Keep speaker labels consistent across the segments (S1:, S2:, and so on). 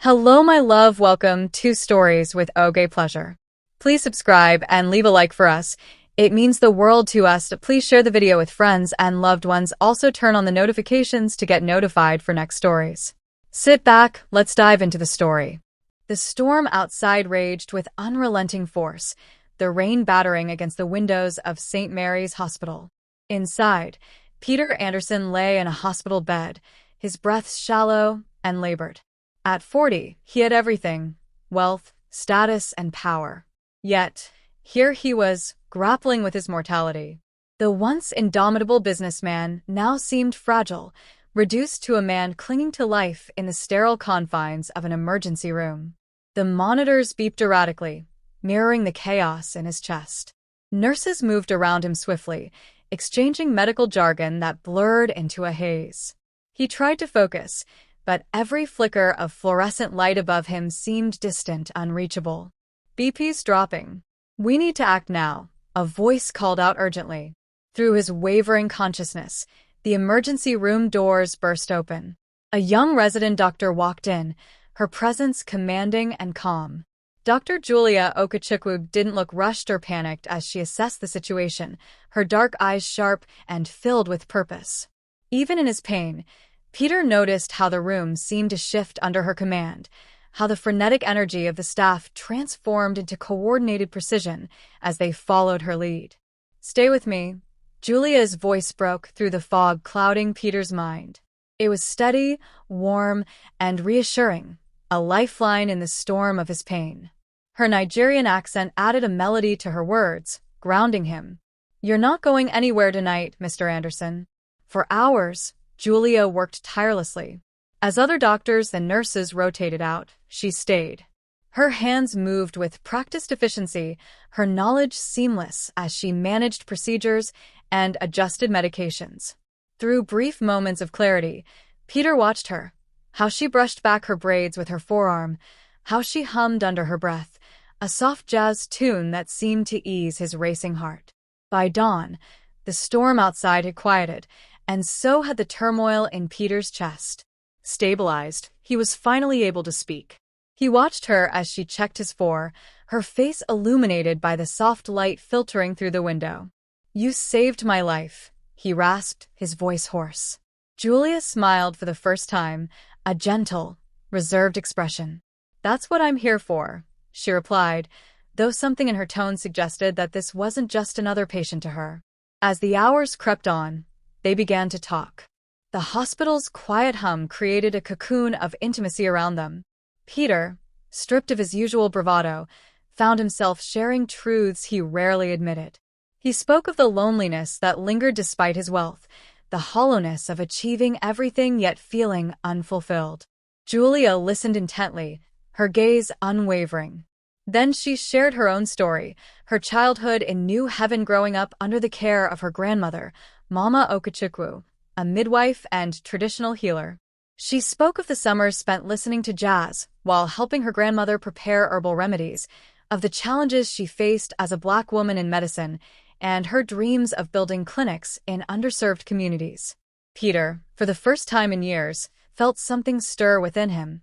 S1: Hello, my love. Welcome to Stories with Oge Pleasure. Please subscribe and leave a like for us. It means the world to us. Please share the video with friends and loved ones. Also turn on the notifications to get notified for next stories. Sit back, let's dive into the story. The storm outside raged with unrelenting force, the rain battering against the windows of St. Mary's Hospital. Inside, Peter Anderson lay in a hospital bed, his breath shallow and labored. At 40, he had everything: wealth, status, and power. Yet, here he was, grappling with his mortality. The once indomitable businessman now seemed fragile, reduced to a man clinging to life in the sterile confines of an emergency room. The monitors beeped erratically, mirroring the chaos in his chest. Nurses moved around him swiftly, exchanging medical jargon that blurred into a haze. He tried to focus, but every flicker of fluorescent light above him seemed distant, unreachable. BP's dropping. "We need to act now," a voice called out urgently. Through his wavering consciousness, the emergency room doors burst open. A young resident doctor walked in, her presence commanding and calm. Dr. Julia Okechukwu didn't look rushed or panicked as she assessed the situation, her dark eyes sharp and filled with purpose. Even in his pain, Peter noticed how the room seemed to shift under her command, how the frenetic energy of the staff transformed into coordinated precision as they followed her lead. "Stay with me." Julia's voice broke through the fog clouding Peter's mind. It was steady, warm, and reassuring, a lifeline in the storm of his pain. Her Nigerian accent added a melody to her words, grounding him. "You're not going anywhere tonight, Mr. Anderson." For hours, Julia worked tirelessly. As other doctors and nurses rotated out, she stayed. Her hands moved with practiced efficiency, her knowledge seamless as she managed procedures and adjusted medications. Through brief moments of clarity, Peter watched her, how she brushed back her braids with her forearm, how she hummed under her breath, a soft jazz tune that seemed to ease his racing heart. By dawn, the storm outside had quieted, and so had the turmoil in Peter's chest. Stabilized, he was finally able to speak. He watched her as she checked his her face illuminated by the soft light filtering through the window. "You saved my life," he rasped, his voice hoarse. Julia smiled for the first time, a gentle, reserved expression. "That's what I'm here for," she replied, though something in her tone suggested that this wasn't just another patient to her. As the hours crept on, they began to talk. The hospital's quiet hum created a cocoon of intimacy around them. Peter, stripped of his usual bravado, found himself sharing truths he rarely admitted. He spoke of the loneliness that lingered despite his wealth, the hollowness of achieving everything yet feeling unfulfilled. Julia listened intently, her gaze unwavering. Then she shared her own story, her childhood in New Haven growing up under the care of her grandmother, Mama Okechukwu, a midwife and traditional healer. She spoke of the summers spent listening to jazz while helping her grandmother prepare herbal remedies, of the challenges she faced as a Black woman in medicine, and her dreams of building clinics in underserved communities. Peter, for the first time in years, felt something stir within him.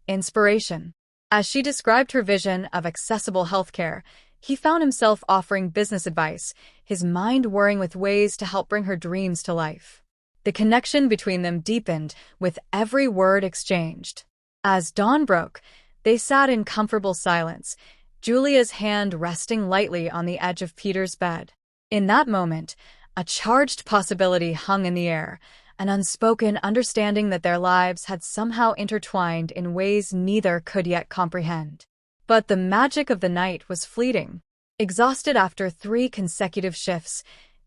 S1: Inspiration. As she described her vision of accessible healthcare, he found himself offering business advice, his mind whirring with ways to help bring her dreams to life. The connection between them deepened with every word exchanged. As dawn broke, they sat in comfortable silence, Julia's hand resting lightly on the edge of Peter's bed. In that moment, a charged possibility hung in the air, an unspoken understanding that their lives had somehow intertwined in ways neither could yet comprehend. But the magic of the night was fleeting. Exhausted after 3 consecutive shifts,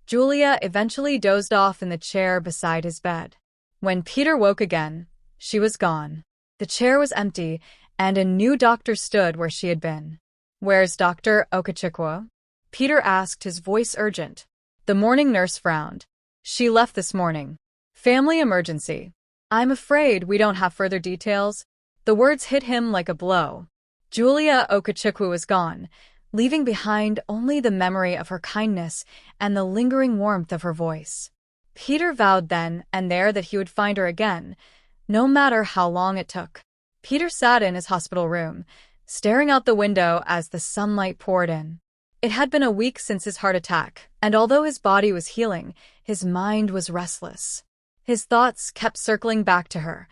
S1: Julia eventually dozed off in the chair beside his bed. When Peter woke again, she was gone. The chair was empty, and a new doctor stood where she had been. "Where's Dr. Okechukwu?" Peter asked, his voice urgent. The morning nurse frowned. "She left this morning. Family emergency." "I'm afraid we don't have further details." The words hit him like a blow. Julia Okechukwu was gone, leaving behind only the memory of her kindness and the lingering warmth of her voice. Peter vowed then and there that he would find her again, no matter how long it took. Peter sat in his hospital room, staring out the window as the sunlight poured in. It had been a week since his heart attack, and although his body was healing, his mind was restless. His thoughts kept circling back to her,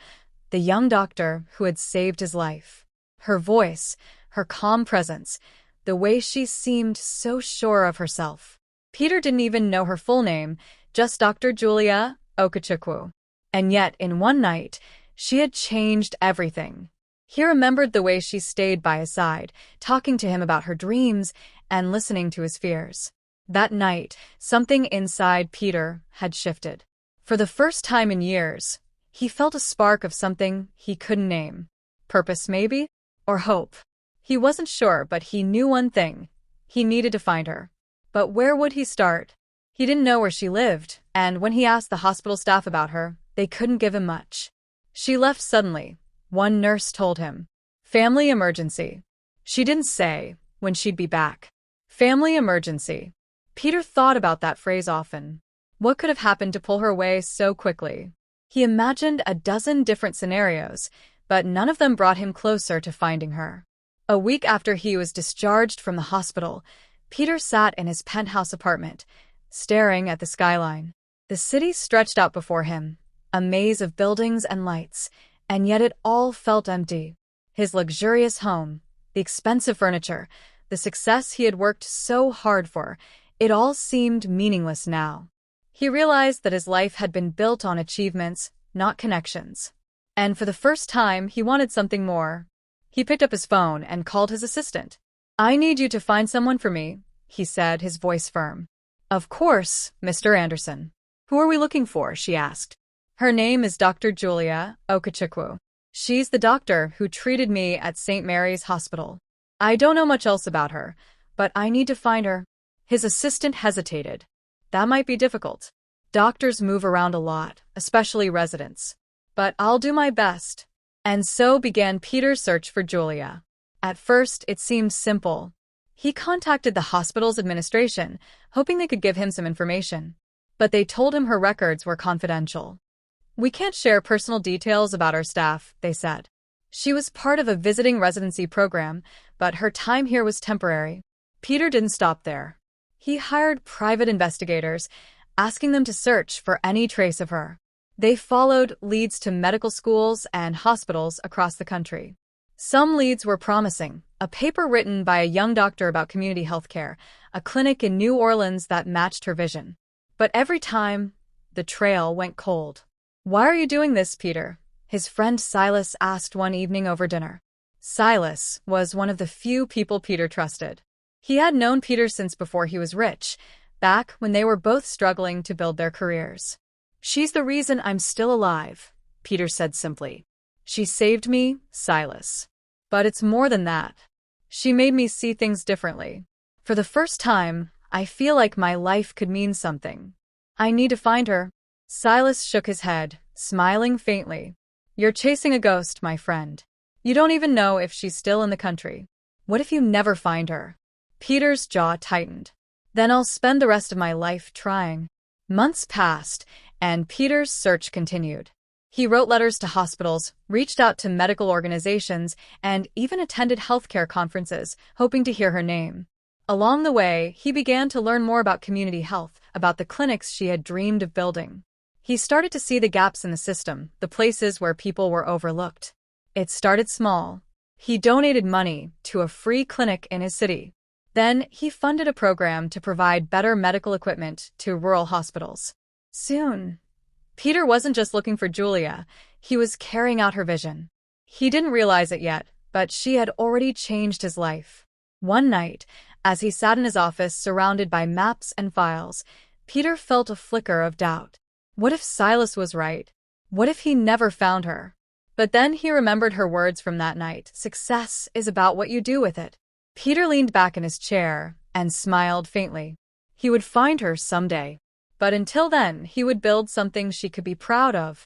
S1: the young doctor who had saved his life. Her voice, her calm presence, the way she seemed so sure of herself. Peter didn't even know her full name, just Dr. Julia Okechukwu. And yet, in one night, she had changed everything. He remembered the way she stayed by his side, talking to him about her dreams and listening to his fears. That night, something inside Peter had shifted. For the first time in years, he felt a spark of something he couldn't name. Purpose, maybe? Or hope? He wasn't sure, but he knew one thing. He needed to find her. But where would he start? He didn't know where she lived, and when he asked the hospital staff about her, they couldn't give him much. She left suddenly, one nurse told him. Family emergency. She didn't say when she'd be back. Family emergency. Peter thought about that phrase often. What could have happened to pull her away so quickly? He imagined a dozen different scenarios, but none of them brought him closer to finding her. A week after he was discharged from the hospital, Peter sat in his penthouse apartment, staring at the skyline. The city stretched out before him, a maze of buildings and lights, and yet it all felt empty. His luxurious home, the expensive furniture, the success he had worked so hard for, it all seemed meaningless now. He realized that his life had been built on achievements, not connections. And for the first time, he wanted something more. He picked up his phone and called his assistant. I need you to find someone for me, he said, his voice firm. Of course, Mr. Anderson. Who are we looking for? She asked. Her name is Dr. Julia Okechukwu. She's the doctor who treated me at St. Mary's Hospital. I don't know much else about her, but I need to find her. His assistant hesitated. That might be difficult. Doctors move around a lot, especially residents. But I'll do my best. And so began Peter's search for Julia. At first, it seemed simple. He contacted the hospital's administration, hoping they could give him some information. But they told him her records were confidential. We can't share personal details about our staff, they said. She was part of a visiting residency program, but her time here was temporary. Peter didn't stop there. He hired private investigators, asking them to search for any trace of her. They followed leads to medical schools and hospitals across the country. Some leads were promising: a paper written by a young doctor about community healthcare, a clinic in New Orleans that matched her vision. But every time, the trail went cold. Why are you doing this, Peter? His friend Silas asked one evening over dinner. Silas was one of the few people Peter trusted. He had known Peter since before he was rich, back when they were both struggling to build their careers. She's the reason I'm still alive, Peter said simply. She saved me, Silas. But it's more than that. She made me see things differently. For the first time, I feel like my life could mean something. I need to find her. Silas shook his head, smiling faintly. You're chasing a ghost, my friend. You don't even know if she's still in the country. What if you never find her? Peter's jaw tightened. Then I'll spend the rest of my life trying. Months passed, and Peter's search continued. He wrote letters to hospitals, reached out to medical organizations, and even attended healthcare conferences, hoping to hear her name. Along the way, he began to learn more about community health, about the clinics she had dreamed of building. He started to see the gaps in the system, the places where people were overlooked. It started small. He donated money to a free clinic in his city. Then, he funded a program to provide better medical equipment to rural hospitals. Soon, Peter wasn't just looking for Julia, he was carrying out her vision. He didn't realize it yet, but she had already changed his life. One night, as he sat in his office surrounded by maps and files, Peter felt a flicker of doubt. What if Silas was right? What if he never found her? But then he remembered her words from that night. Success is about what you do with it. Peter leaned back in his chair and smiled faintly. He would find her someday. But until then, he would build something she could be proud of.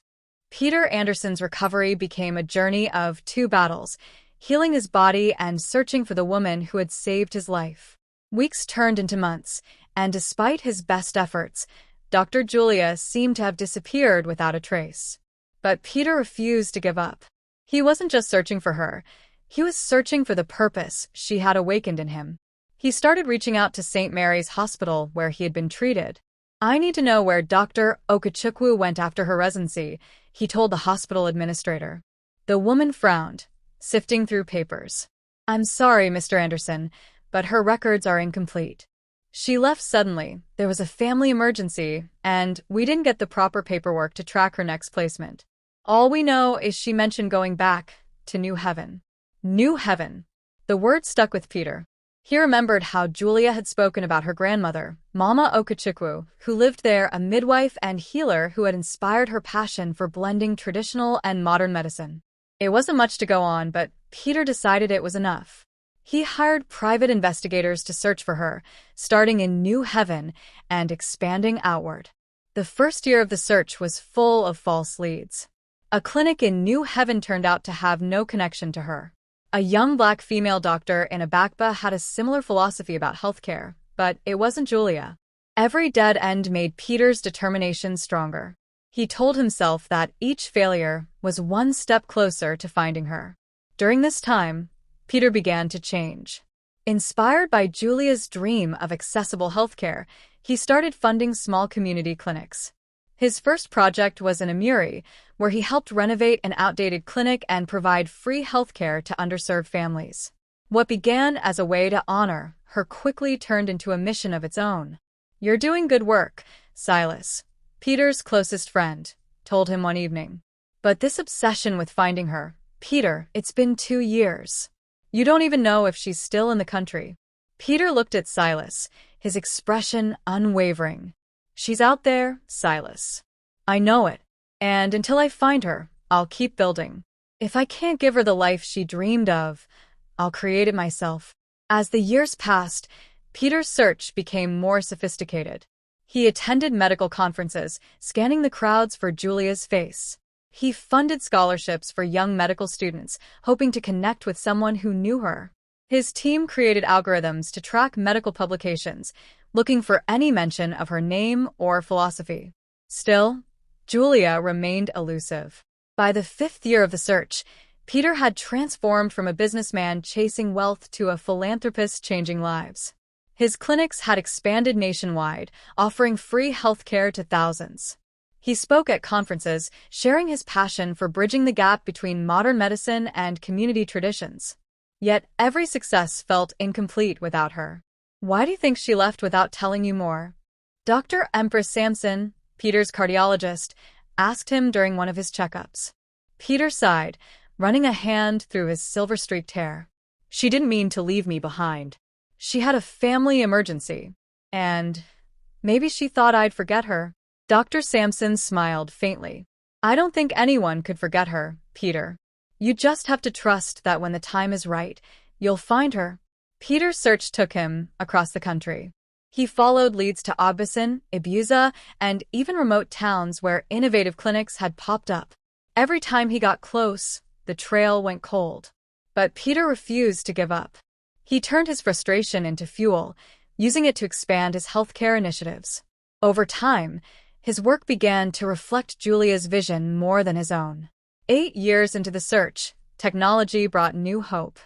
S1: Peter Anderson's recovery became a journey of two battles, healing his body and searching for the woman who had saved his life. Weeks turned into months, and despite his best efforts, Dr. Julia seemed to have disappeared without a trace. But Peter refused to give up. He wasn't just searching for her. He was searching for the purpose she had awakened in him. He started reaching out to St. Mary's Hospital where he had been treated. "I need to know where Dr. Okechukwu went after her residency," he told the hospital administrator. The woman frowned, sifting through papers. "I'm sorry, Mr. Anderson, but her records are incomplete. She left suddenly, there was a family emergency, and we didn't get the proper paperwork to track her next placement. All we know is she mentioned going back to New Heaven." New Heaven. The word stuck with Peter. He remembered how Julia had spoken about her grandmother, Mama Okechukwu, who lived there, a midwife and healer who had inspired her passion for blending traditional and modern medicine. It wasn't much to go on, but Peter decided it was enough. He hired private investigators to search for her, starting in New Heaven and expanding outward. The first year of the search was full of false leads. A clinic in New Heaven turned out to have no connection to her. A young black female doctor in Abakba had a similar philosophy about healthcare, but it wasn't Julia. Every dead end made Peter's determination stronger. He told himself that each failure was one step closer to finding her. During this time, Peter began to change. Inspired by Julia's dream of accessible healthcare, he started funding small community clinics. His first project was in Amuri, where he helped renovate an outdated clinic and provide free healthcare to underserved families. What began as a way to honor her quickly turned into a mission of its own. "You're doing good work, Silas," Peter's closest friend told him one evening. "But this obsession with finding her, Peter, it's been 2 years. You don't even know if she's still in the country." Peter looked at Silas, his expression unwavering. "She's out there, Silas. I know it. And until I find her, I'll keep building. If I can't give her the life she dreamed of, I'll create it myself." As the years passed, Peter's search became more sophisticated. He attended medical conferences, scanning the crowds for Julia's face. He funded scholarships for young medical students, hoping to connect with someone who knew her. His team created algorithms to track medical publications, looking for any mention of her name or philosophy. Still, Julia remained elusive. By the 5th year of the search, Peter had transformed from a businessman chasing wealth to a philanthropist changing lives. His clinics had expanded nationwide, offering free healthcare to thousands. He spoke at conferences, sharing his passion for bridging the gap between modern medicine and community traditions. Yet every success felt incomplete without her. "Why do you think she left without telling you more?" Dr. Empress Sampson, Peter's cardiologist, asked him during one of his checkups. Peter sighed, running a hand through his silver-streaked hair. "She didn't mean to leave me behind. She had a family emergency. And maybe she thought I'd forget her." Dr. Sampson smiled faintly. "I don't think anyone could forget her, Peter. You just have to trust that when the time is right, you'll find her." Peter's search took him across the country. He followed leads to Ogbison, Ibuza, and even remote towns where innovative clinics had popped up. Every time he got close, the trail went cold. But Peter refused to give up. He turned his frustration into fuel, using it to expand his healthcare initiatives. Over time, his work began to reflect Julia's vision more than his own. 8 years into the search, technology brought new hope.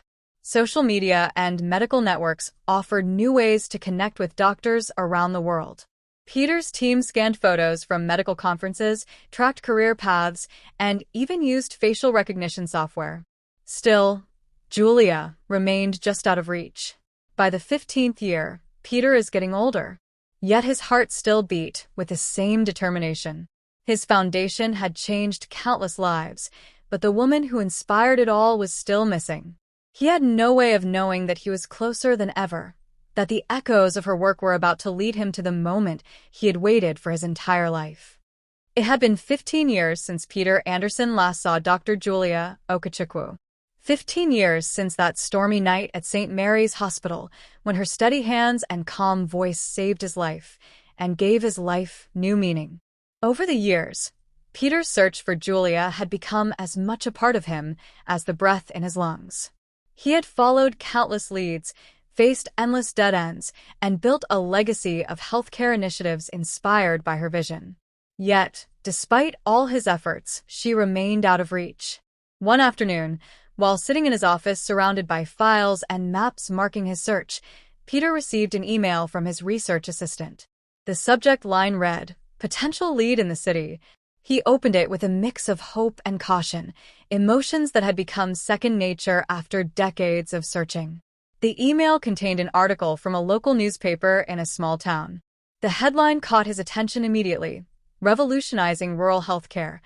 S1: Social media and medical networks offered new ways to connect with doctors around the world. Peter's team scanned photos from medical conferences, tracked career paths, and even used facial recognition software. Still, Julia remained just out of reach. By the 15th year, Peter is getting older. Yet his heart still beat with the same determination. His foundation had changed countless lives, but the woman who inspired it all was still missing. He had no way of knowing that he was closer than ever, that the echoes of her work were about to lead him to the moment he had waited for his entire life. It had been 15 years since Peter Anderson last saw Dr. Julia Okechukwu. 15 years since that stormy night at St. Mary's Hospital, when her steady hands and calm voice saved his life and gave his life new meaning. Over the years, Peter's search for Julia had become as much a part of him as the breath in his lungs. He had followed countless leads, faced endless dead ends, and built a legacy of healthcare initiatives inspired by her vision. Yet, despite all his efforts, she remained out of reach. One afternoon, while sitting in his office surrounded by files and maps marking his search, Peter received an email from his research assistant. The subject line read, "Potential lead in the city." He opened it with a mix of hope and caution, emotions that had become second nature after decades of searching. The email contained an article from a local newspaper in a small town. The headline caught his attention immediately: "Revolutionizing Rural Healthcare,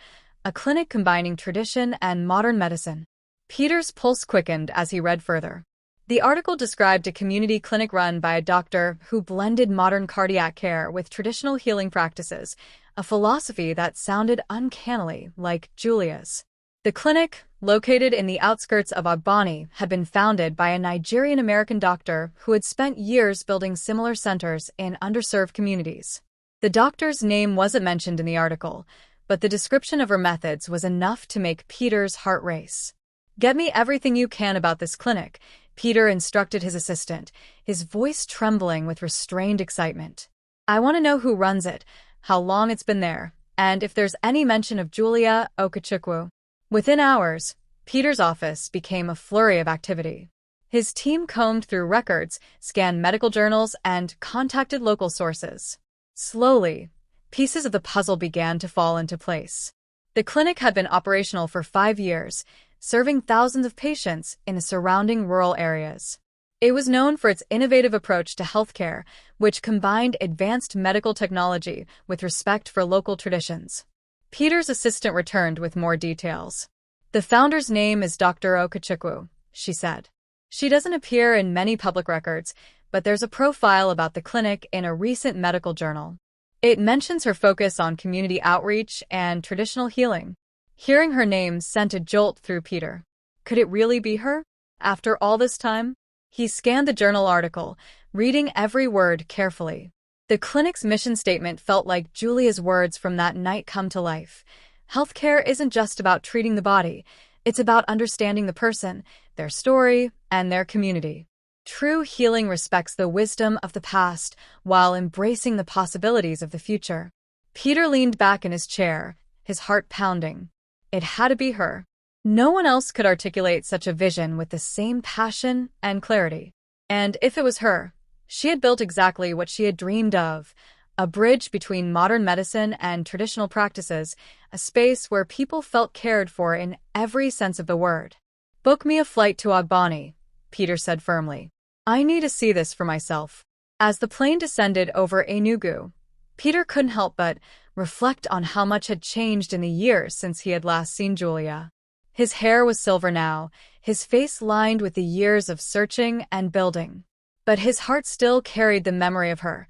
S1: a clinic combining tradition and modern medicine." Peter's pulse quickened as he read further. The article described a community clinic run by a doctor who blended modern cardiac care with traditional healing practices, a philosophy that sounded uncannily like Julia's. The clinic, located in the outskirts of Ogbani, had been founded by a Nigerian-American doctor who had spent years building similar centers in underserved communities. The doctor's name wasn't mentioned in the article, but the description of her methods was enough to make Peter's heart race. "Get me everything you can about this clinic," Peter instructed his assistant, his voice trembling with restrained excitement. "I want to know who runs it, how long it's been there, and if there's any mention of Julia Okechukwu." Within hours, Peter's office became a flurry of activity. His team combed through records, scanned medical journals, and contacted local sources. Slowly, pieces of the puzzle began to fall into place. The clinic had been operational for 5 years, serving thousands of patients in the surrounding rural areas. It was known for its innovative approach to healthcare, which combined advanced medical technology with respect for local traditions. Peter's assistant returned with more details. "The founder's name is Dr. Okechukwu," she said. "She doesn't appear in many public records, but there's a profile about the clinic in a recent medical journal. It mentions her focus on community outreach and traditional healing." Hearing her name sent a jolt through Peter. Could it really be her? After all this time? He scanned the journal article, reading every word carefully. The clinic's mission statement felt like Julia's words from that night come to life. Healthcare isn't just about treating the body, it's about understanding the person, their story, and their community. True healing respects the wisdom of the past while embracing the possibilities of the future. Peter leaned back in his chair, his heart pounding. It had to be her. No one else could articulate such a vision with the same passion and clarity. And if it was her, she had built exactly what she had dreamed of: a bridge between modern medicine and traditional practices, a space where people felt cared for in every sense of the word. "Book me a flight to Ogbani," Peter said firmly. "I need to see this for myself." As the plane descended over Enugu, Peter couldn't help but reflect on how much had changed in the years since he had last seen Julia. His hair was silver now, his face lined with the years of searching and building. But his heart still carried the memory of her,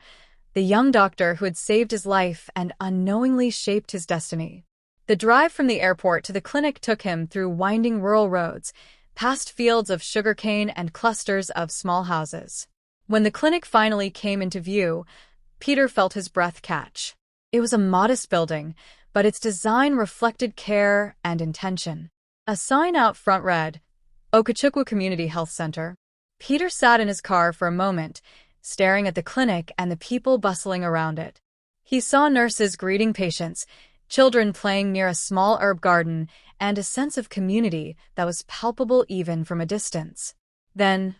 S1: the young doctor who had saved his life and unknowingly shaped his destiny. The drive from the airport to the clinic took him through winding rural roads, past fields of sugarcane and clusters of small houses. When the clinic finally came into view, Peter felt his breath catch. It was a modest building, but its design reflected care and intention. A sign out front read, "Okechukwu Community Health Center." Peter sat in his car for a moment, staring at the clinic and the people bustling around it. He saw nurses greeting patients, children playing near a small herb garden, and a sense of community that was palpable even from a distance. Then,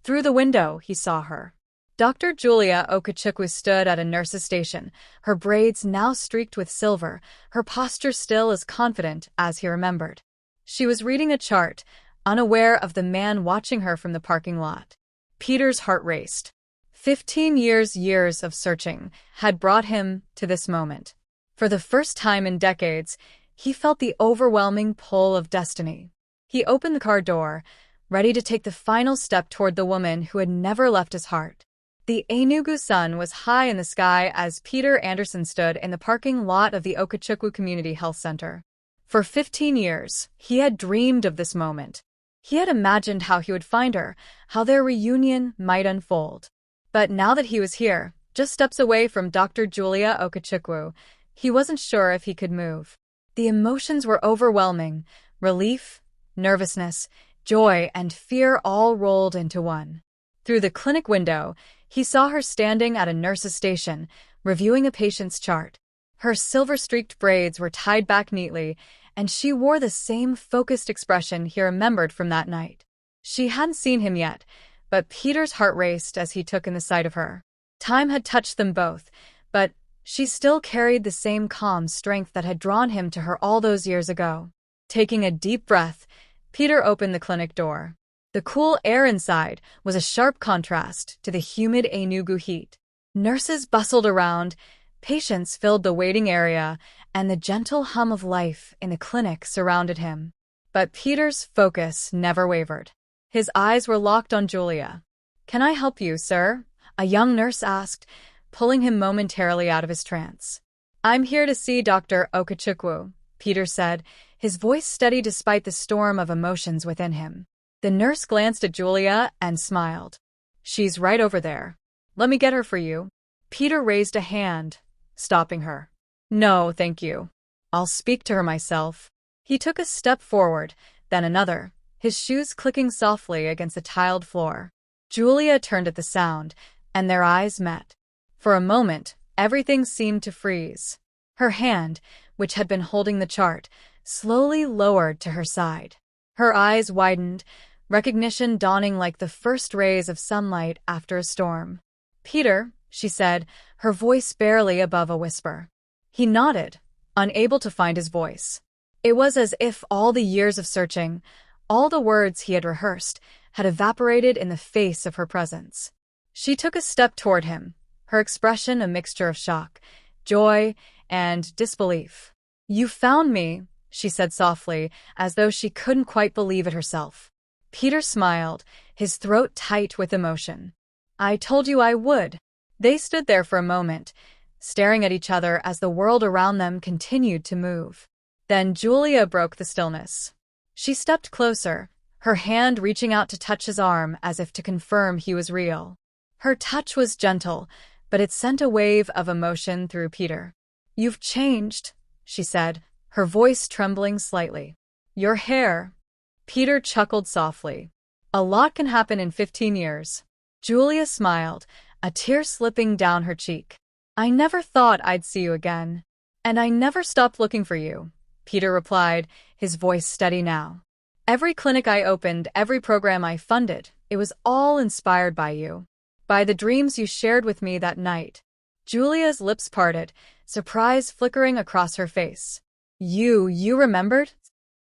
S1: through the window, he saw her. Dr. Julia Okechukwu stood at a nurse's station, her braids now streaked with silver, her posture still as confident as he remembered. She was reading a chart, unaware of the man watching her from the parking lot. Peter's heart raced. 15 years of searching had brought him to this moment. For the first time in decades, he felt the overwhelming pull of destiny. He opened the car door, ready to take the final step toward the woman who had never left his heart. The Enugu sun was high in the sky as Peter Anderson stood in the parking lot of the Okechukwu Community Health Center. For 15 years, he had dreamed of this moment. He had imagined how he would find her, how their reunion might unfold. But now that he was here, just steps away from Dr. Julia Okechukwu, he wasn't sure if he could move. The emotions were overwhelming: relief, nervousness, joy, and fear all rolled into one. Through the clinic window, he saw her standing at a nurse's station, reviewing a patient's chart. Her silver-streaked braids were tied back neatly, and she wore the same focused expression he remembered from that night. She hadn't seen him yet, but Peter's heart raced as he took in the sight of her. Time had touched them both, but she still carried the same calm strength that had drawn him to her all those years ago. Taking a deep breath, Peter opened the clinic door. The cool air inside was a sharp contrast to the humid Enugu heat. Nurses bustled around, patients filled the waiting area, and the gentle hum of life in the clinic surrounded him. But Peter's focus never wavered. His eyes were locked on Julia. "Can I help you, sir?" a young nurse asked, pulling him momentarily out of his trance. "I'm here to see Dr. Okechukwu," Peter said, his voice steady despite the storm of emotions within him. The nurse glanced at Julia and smiled. "She's right over there. Let me get her for you." Peter raised a hand, stopping her. "No, thank you. I'll speak to her myself." He took a step forward, then another, his shoes clicking softly against the tiled floor. Julia turned at the sound, and their eyes met. For a moment, everything seemed to freeze. Her hand, which had been holding the chart, slowly lowered to her side. Her eyes widened, recognition dawning like the first rays of sunlight after a storm. "Peter," she said, her voice barely above a whisper. He nodded, unable to find his voice. It was as if all the years of searching, all the words he had rehearsed, had evaporated in the face of her presence. She took a step toward him, her expression a mixture of shock, joy, and disbelief. "You found me," she said softly, as though she couldn't quite believe it herself. Peter smiled, his throat tight with emotion. "I told you I would." They stood there for a moment, staring at each other as the world around them continued to move. Then Julia broke the stillness. She stepped closer, her hand reaching out to touch his arm as if to confirm he was real. Her touch was gentle, but it sent a wave of emotion through Peter. "You've changed," she said, her voice trembling slightly. "Your hair." Peter chuckled softly. "A lot can happen in 15 years. Julia smiled, a tear slipping down her cheek. "I never thought I'd see you again. And I never stopped looking for you," Peter replied, his voice steady now. "Every clinic I opened, every program I funded, it was all inspired by you. By the dreams you shared with me that night." Julia's lips parted, surprise flickering across her face. You remembered?"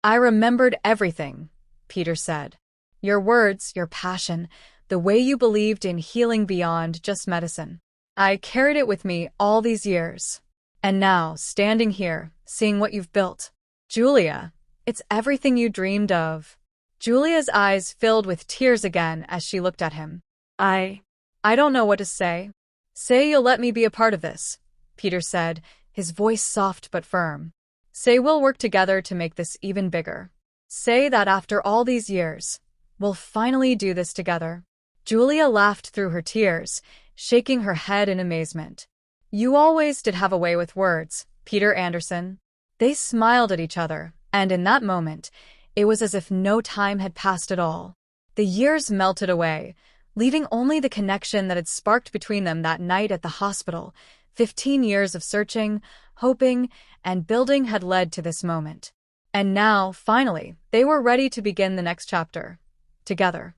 S1: "I remembered everything," Peter said. "Your words, your passion, the way you believed in healing beyond just medicine. I carried it with me all these years. And now, standing here, seeing what you've built. Julia, it's everything you dreamed of." Julia's eyes filled with tears again as she looked at him. I don't know what to say." "Say you'll let me be a part of this," Peter said, his voice soft but firm. "Say we'll work together to make this even bigger. Say that after all these years, we'll finally do this together." Julia laughed through her tears, shaking her head in amazement. "You always did have a way with words, Peter Anderson." They smiled at each other, and in that moment, it was as if no time had passed at all. The years melted away, leaving only the connection that had sparked between them that night at the hospital. 15 years of searching, hoping, and building had led to this moment. And now, finally, they were ready to begin the next chapter. Together.